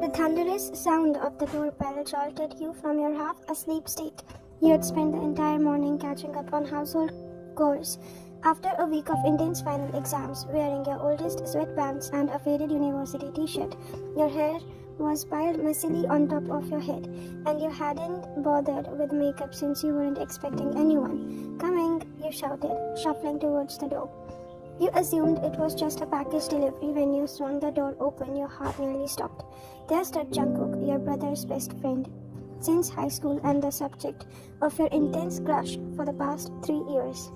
The thunderous sound of the doorbell jolted you from your half-asleep state. You had spent the entire morning catching up on household chores. After a week of intense final exams, wearing your oldest sweatpants and a faded university t-shirt, your hair was piled messily on top of your head, and you hadn't bothered with makeup since you weren't expecting anyone. "Coming," you shouted, shuffling towards the door. You assumed it was just a package delivery. When you swung the door open, your heart nearly stopped. There stood Jungkook, your brother's best friend since high school and the subject of your intense crush for the past 3 years.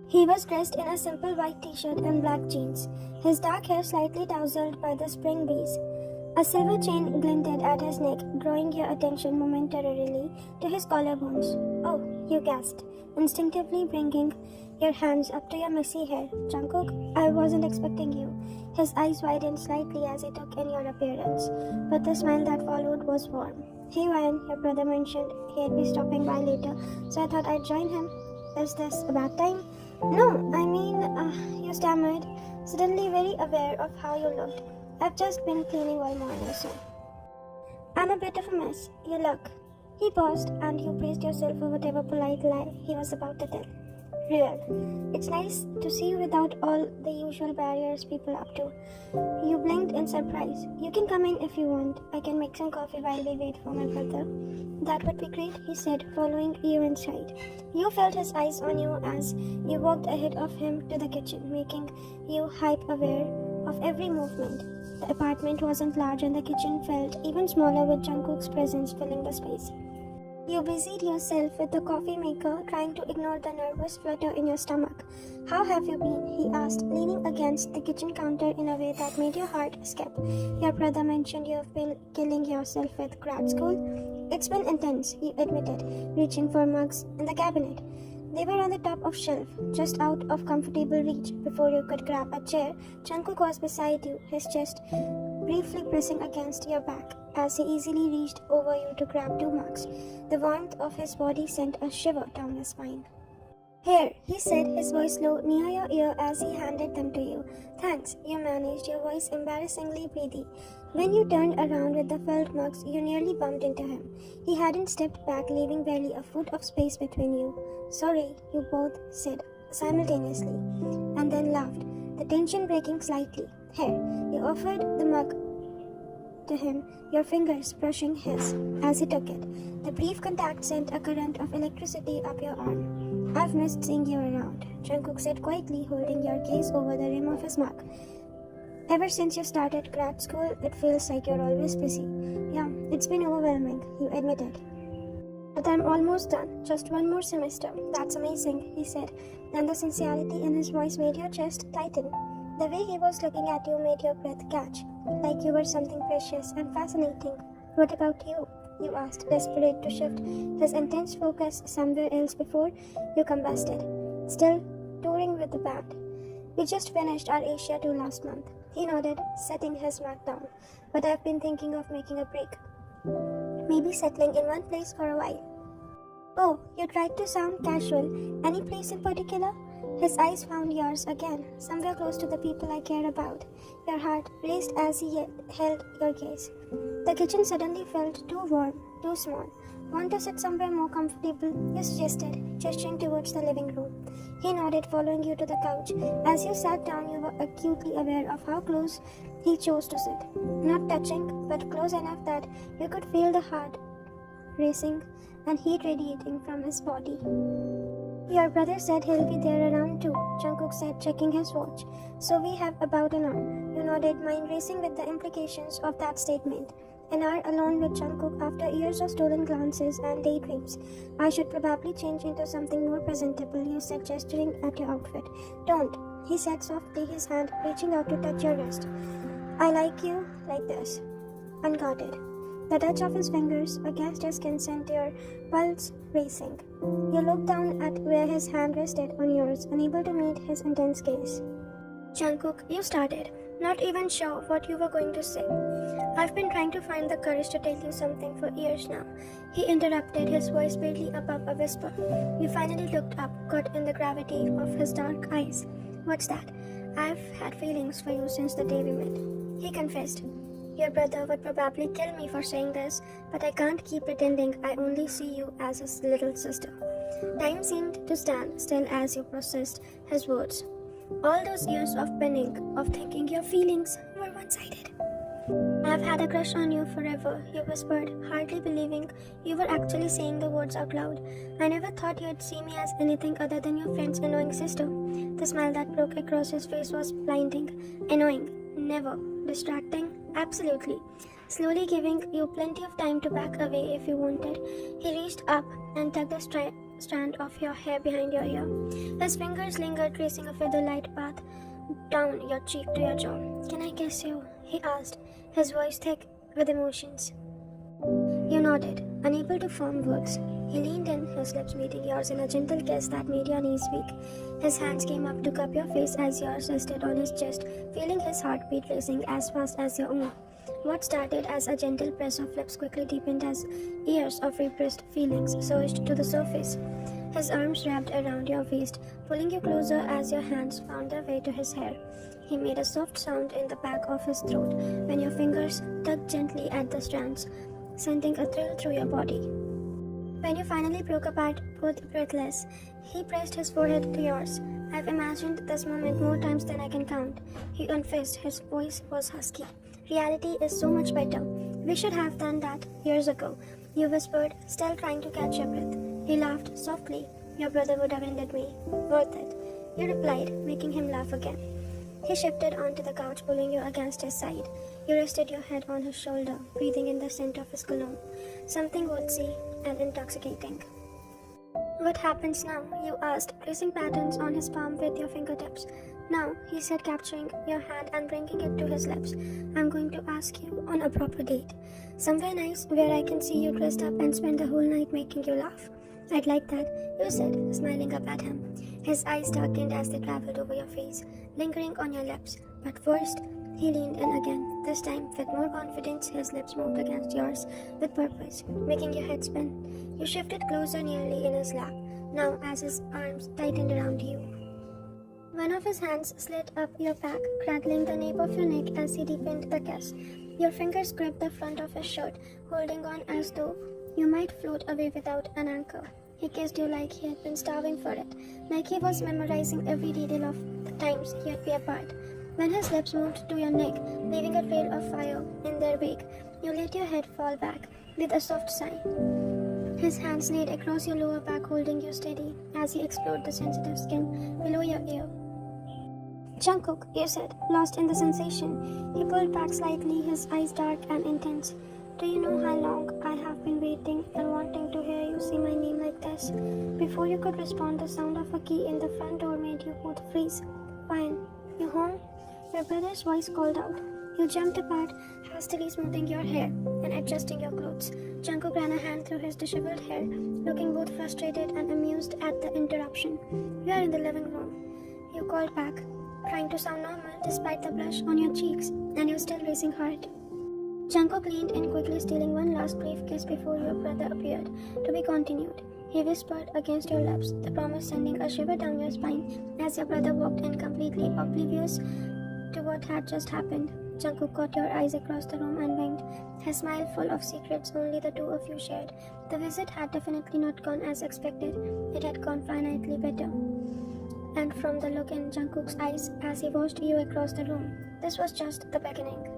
He was dressed in a simple white t-shirt and black jeans, his dark hair slightly tousled by the spring breeze. A silver chain glinted at his neck, drawing your attention momentarily to his collarbones. "Oh," you gasped, instinctively bringing your hands up to your messy hair. "Jungkook, I wasn't expecting you." His eyes widened slightly as he took in your appearance, but the smile that followed was warm. "Hey Ryan, your brother mentioned he'd be stopping by later, so I thought I'd join him. Is this a bad time?" "No, I mean," you stammered, suddenly very aware of how you looked. "I've just been cleaning all morning, so I'm a bit of a mess. You look." He paused, and you braced yourself for whatever polite lie he was about to tell. "Real. It's nice to see you without all the usual barriers people up to." You blinked in surprise. "You can come in if you want. I can make some coffee while we wait for my brother." "That would be great," he said, following you inside. You felt his eyes on you as you walked ahead of him to the kitchen, making you hyper-aware of every movement. The apartment wasn't large, and the kitchen felt even smaller with Jungkook's presence filling the space. You busied yourself with the coffee maker, trying to ignore the nervous flutter in your stomach. "How have you been?" he asked, leaning against the kitchen counter in a way that made your heart skip. "Your brother mentioned you've been killing yourself with grad school." "It's been intense," he admitted, reaching for mugs in the cabinet. They were on the top of shelf, just out of comfortable reach. Before you could grab a chair, Jungkook was beside you, his chest briefly pressing against your back as he easily reached over you to grab 2 mugs. The warmth of his body sent a shiver down your spine. "Here," he said, his voice low near your ear as he handed them to you. "Thanks," you managed, your voice embarrassingly breathy. When you turned around with the filled mugs, you nearly bumped into him. He hadn't stepped back, leaving barely a foot of space between you. "Sorry," you both said simultaneously, and then laughed, the tension breaking slightly. "Here," you offered the mug to him, your fingers brushing his as he took it. The brief contact sent a current of electricity up your arm. "I've missed seeing you around," Jungkook said quietly, holding your gaze over the rim of his mug. "Ever since you started grad school, it feels like you're always busy." "Yeah, it's been overwhelming," you admitted. "But I'm almost done. Just 1 more semester." "That's amazing," he said, and the sincerity in his voice made your chest tighten. The way he was looking at you made your breath catch, like you were something precious and fascinating. "What about you?" you asked, desperate to shift his intense focus somewhere else before you combusted. "Still touring with the band. We just finished our Asia tour last month." He nodded, setting his mug down. "But I've been thinking of making a break. Maybe settling in one place for a while." "Oh," you tried to sound casual. "Any place in particular?" His eyes found yours again, somewhere close to the people I care about. Your heart raced as he held your gaze. The kitchen suddenly felt too warm, too small. "Want to sit somewhere more comfortable?" you suggested, gesturing towards the living room. He nodded, following you to the couch. As you sat down, you were acutely aware of how close he chose to sit. Not touching, but close enough that you could feel the heart racing and heat radiating from his body. "Your brother said he'll be there around 2, Jungkook said, checking his watch. "So we have about an hour." You nodded, mind racing with the implications of that statement. An hour alone with Jungkook after years of stolen glances and daydreams. "I should probably change into something more presentable," you said, gesturing at your outfit. "Don't," he said softly, his hand reaching out to touch your wrist. "I like you like this, unguarded." The touch of his fingers against your skin sent your pulse racing. You looked down at where his hand rested on yours, unable to meet his intense gaze. "Jungkook," you started, not even sure what you were going to say. "I've been trying to find the courage to tell you something for years now," he interrupted, his voice barely above a whisper. You finally looked up, caught in the gravity of his dark eyes. "What's that?" "I've had feelings for you since the day we met," he confessed. Your brother would probably kill me for saying this, but I can't keep pretending I only see you as his little sister. Time seemed to stand still as you processed his words. All those years of pinning, of thinking your feelings were one-sided. I've had a crush on you forever, you whispered, hardly believing you were actually saying the words out loud. I never thought you'd see me as anything other than your friend's annoying sister. The smile that broke across his face was blinding. Annoying. Never. Distracting. Absolutely. Slowly giving you plenty of time to back away if you wanted. He reached up and tugged a strand of your hair behind your ear. His fingers lingered, tracing a feather-light path down your cheek to your jaw. Can I kiss you? He asked, his voice thick with emotions. You nodded, unable to form words. He leaned in, his lips meeting yours in a gentle kiss that made your knees weak. His hands came up to cup your face as yours rested on his chest, feeling his heartbeat racing as fast as your own. What started as a gentle press of lips quickly deepened as years of repressed feelings surged to the surface. His arms wrapped around your waist, pulling you closer as your hands found their way to his hair. He made a soft sound in the back of his throat when your fingers tugged gently at the strands, sending a thrill through your body. When you finally broke apart, both breathless, he pressed his forehead to yours. I've imagined this moment more times than I can count. He unfazed, his voice was husky. Reality is so much better. We should have done that years ago, you whispered, still trying to catch your breath. He laughed softly. Your brother would have ended me. Worth it. You replied, making him laugh again. He shifted onto the couch, pulling you against his side. You rested your head on his shoulder, breathing in the scent of his cologne. Something woodsy and intoxicating. What happens now? You asked, tracing patterns on his palm with your fingertips. Now, he said, capturing your hand and bringing it to his lips. I'm going to ask you on a proper date. Somewhere nice where I can see you dressed up and spend the whole night making you laugh. I'd like that, you said, smiling up at him. His eyes darkened as they traveled over your face, lingering on your lips. But first, he leaned in again, this time with more confidence. His lips moved against yours with purpose, making your head spin. You shifted closer, nearly in his lap, now as his arms tightened around you. One of his hands slid up your back, cradling the nape of your neck as he deepened the kiss. Your fingers gripped the front of his shirt, holding on as though you might float away without an anchor. He kissed you like he had been starving for it, like he was memorizing every detail of the times he had been apart. When his lips moved to your neck, leaving a trail of fire in their wake, you let your head fall back with a soft sigh. His hands laid across your lower back, holding you steady as he explored the sensitive skin below your ear. Jungkook, you said, lost in the sensation. He pulled back slightly, his eyes dark and intense. Do you know how long I have been waiting and wanting to hear you say my name like this? Before you could respond, the sound of a key in the front door made you both freeze. Fine. You home? Your brother's voice called out. You jumped apart, hastily smoothing your hair and adjusting your clothes. Jungkook ran a hand through his disheveled hair, looking both frustrated and amused at the interruption. You are in the living room. You called back, trying to sound normal despite the blush on your cheeks and your still racing heart. Jungkook leaned in quickly, stealing one last brief kiss before your brother appeared. To be continued, he whispered against your lips, the promise sending a shiver down your spine as your brother walked in, completely oblivious to what had just happened. Jungkook caught your eyes across the room and winked, his smile full of secrets only the two of you shared. The visit had definitely not gone as expected. It had gone finitely better. And from the look in Jungkook's eyes as he watched you across the room, this was just the beginning.